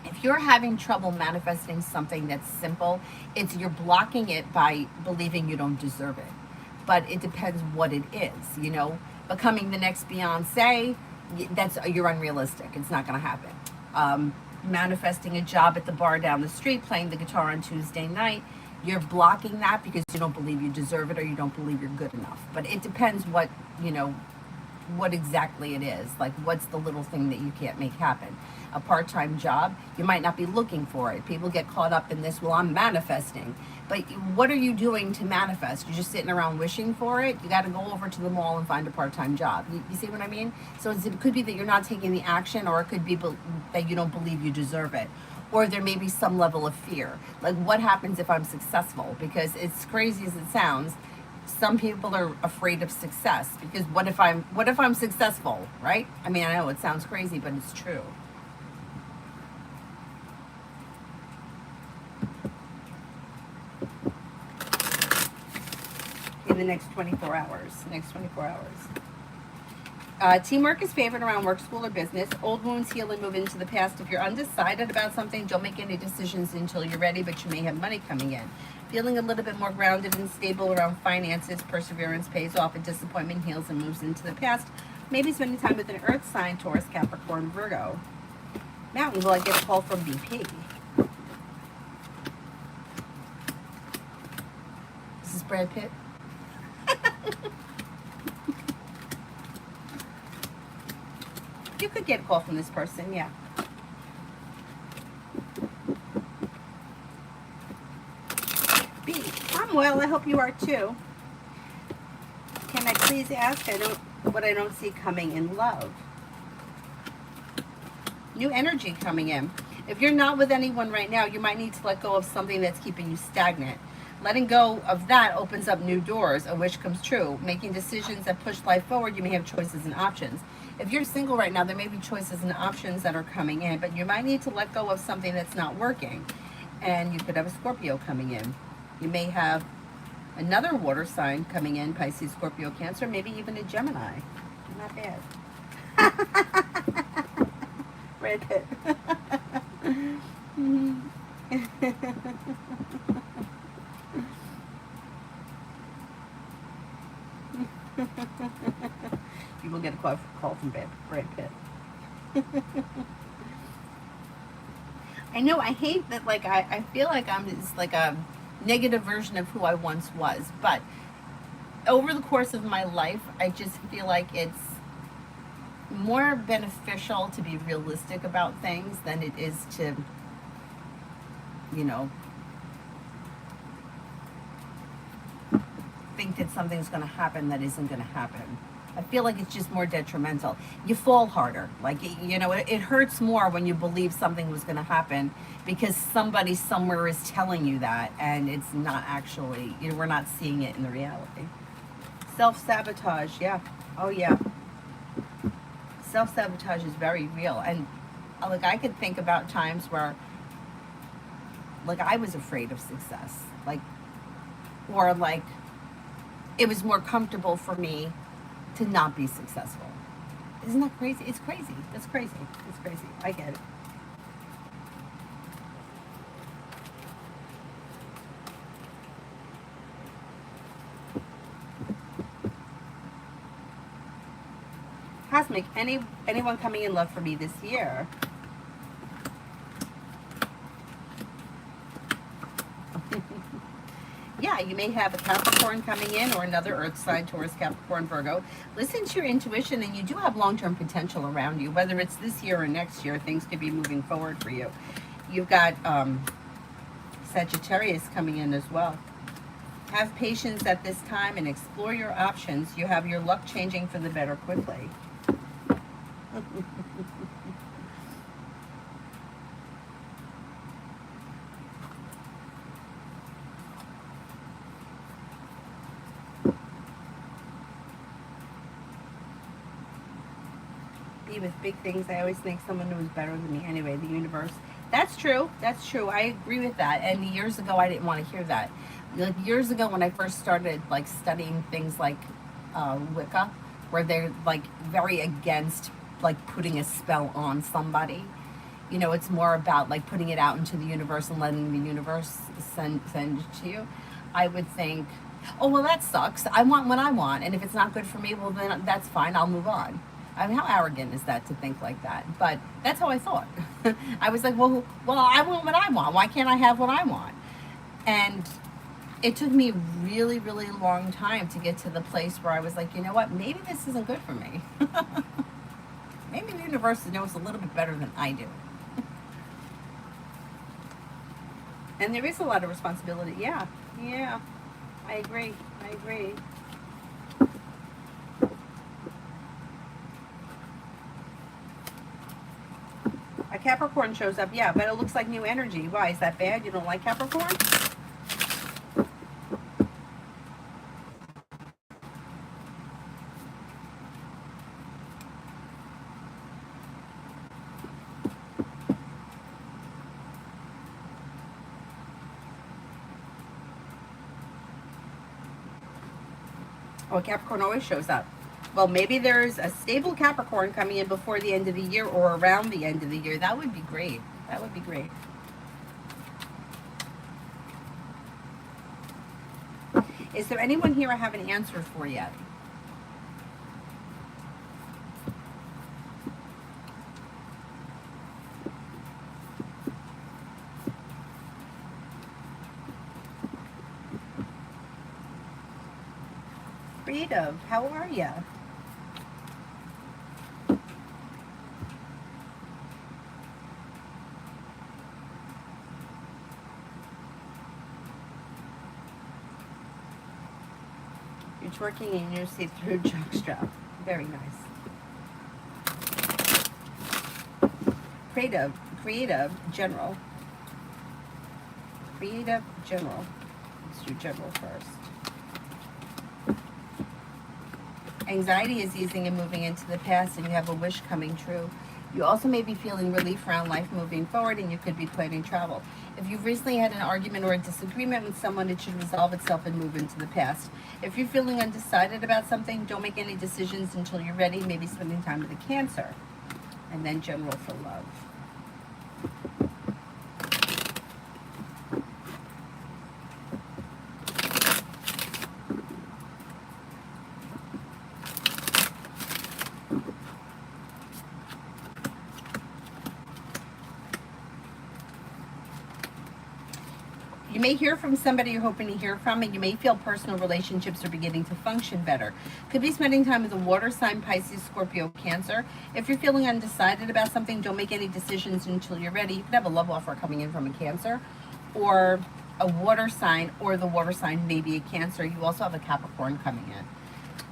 If you're having trouble manifesting something that's simple, it's you're blocking it by believing you don't deserve it. But it depends what it is, you know. Becoming the next Beyonce, that's you're unrealistic. It's not going to happen. Manifesting a job at the bar down the street, playing the guitar on Tuesday night, you're blocking that because you don't believe you deserve it or you don't believe you're good enough. But it depends what, you know, what exactly it is. Like, what's the little thing that you can't make happen? A part-time job, you might not be looking for it. People get caught up in this, well, I'm manifesting. But what are you doing to manifest? You're just sitting around wishing for it? You got to go over to the mall and find a part-time job. You see what I mean? So it could be that you're not taking the action, or it could be that you don't believe you deserve it. Or there may be some level of fear. Like, what happens if I'm successful? Because it's crazy as it sounds, some people are afraid of success because what if I'm successful, right? I mean, I know it sounds crazy, but it's true. In the next 24 hours. Teamwork is favored around work, school, or business. Old wounds heal and move into the past. If you're undecided about something, don't make any decisions until you're ready, but you may have money coming in. Feeling a little bit more grounded and stable around finances. Perseverance pays off, and disappointment heals and moves into the past. Maybe spending time with an earth sign, Taurus, Capricorn, Virgo. Mountain, will I get a call from BP? This is Brad Pitt. You could get a call from this person, yeah. B, I'm well, I hope you are too. Can I please ask what I don't see coming in love? New energy coming in. If you're not with anyone right now, you might need to let go of something that's keeping you stagnant. Letting go of that opens up new doors. A wish comes true. Making decisions that push life forward, you may have choices and options. If you're single right now, there may be choices and options that are coming in, but you might need to let go of something that's not working. And you could have a Scorpio coming in. You may have another water sign coming in, Pisces, Scorpio, Cancer, maybe even a Gemini. Not bad. Brad Pitt. You will get a call from Brad Pitt. I know, I hate that, like, I feel like I'm just like a negative version of who I once was, but over the course of my life, I just feel like it's more beneficial to be realistic about things than it is to, you know, think that something's going to happen that isn't going to happen. I feel like it's just more detrimental. You fall harder. Like, you know, it hurts more when you believe something was going to happen because somebody somewhere is telling you that, and it's not actually, you know, we're not seeing it in the reality. Self-sabotage, yeah. Oh, yeah. Self-sabotage is very real. And, like, I could think about times where, like, I was afraid of success. Like, or, like, it was more comfortable for me to not be successful. Isn't that crazy? It's crazy. That's crazy. It's crazy. I get it. Cosmic, anyone coming in love for me this year? Yeah, you may have a Capricorn coming in or another Earth sign, Taurus, Capricorn, Virgo. Listen to your intuition, and you do have long-term potential around you. Whether it's this year or next year, things could be moving forward for you. You've got Sagittarius coming in as well. Have patience at this time and explore your options. You have your luck changing for the better quickly. be with big things. I always think someone knows better than me anyway, the universe. That's true. That's true. I agree with that. And years ago, I didn't want to hear that. Like years ago, when I first started like studying things like Wicca, where they're like very against like putting a spell on somebody. You know, it's more about like putting it out into the universe and letting the universe send it to you. I would think, oh well, that sucks. I want what I want, and if it's not good for me, well then that's fine. I'll move on. I mean, how arrogant is that to think like that? But that's how I thought. I was like, well, I want what I want. Why can't I have what I want? And it took me really, really long time to get to the place where I was like, you know what? Maybe this isn't good for me. Maybe the universe knows a little bit better than I do. And there is a lot of responsibility. Yeah, yeah. I agree. I agree. A Capricorn shows up, yeah, but it looks like new energy. Why? Is that bad? You don't like Capricorn? Oh, Capricorn always shows up. Well, maybe there's a stable Capricorn coming in before the end of the year or around the end of the year. That would be great. That would be great. Is there anyone here I haven't answered for yet? Creative, how are you? You're twerking in your see-through jockstrap. Very nice. Creative, general. Creative, general. Let's do general first. Anxiety is easing and moving into the past, and you have a wish coming true. You also may be feeling relief around life moving forward, and you could be planning travel. If you've recently had an argument or a disagreement with someone, it should resolve itself and move into the past. If you're feeling undecided about something, don't make any decisions until you're ready, maybe spending time with a Cancer. And then general for love. You may hear from somebody you're hoping to hear from, and you may feel personal relationships are beginning to function better. Could be spending time with a water sign, Pisces, Scorpio, Cancer. If you're feeling undecided about something, don't make any decisions until you're ready. You could have a love offer coming in from a Cancer or a water sign, or the water sign may be a Cancer. You also have a Capricorn coming in.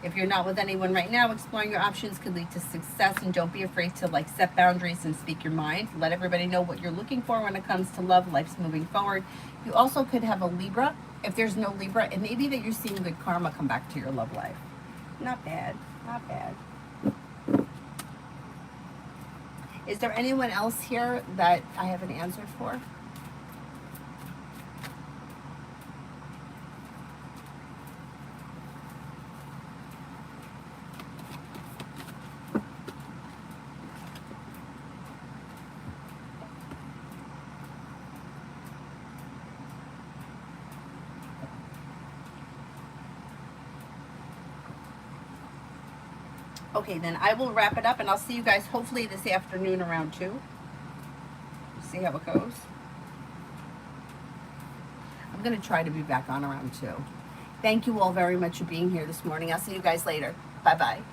If you're not with anyone right now, exploring your options could lead to success, and don't be afraid to like set boundaries and speak your mind. Let everybody know what you're looking for when it comes to love. Life's moving forward. You also could have a Libra. If there's no Libra, it may be that you're seeing good karma come back to your love life. Not bad, not bad. Is there anyone else here that I haven't answered for? Okay, then I will wrap it up, and I'll see you guys hopefully this afternoon around 2. See how it goes. I'm going to try to be back on around 2. Thank you all very much for being here this morning. I'll see you guys later. Bye-bye.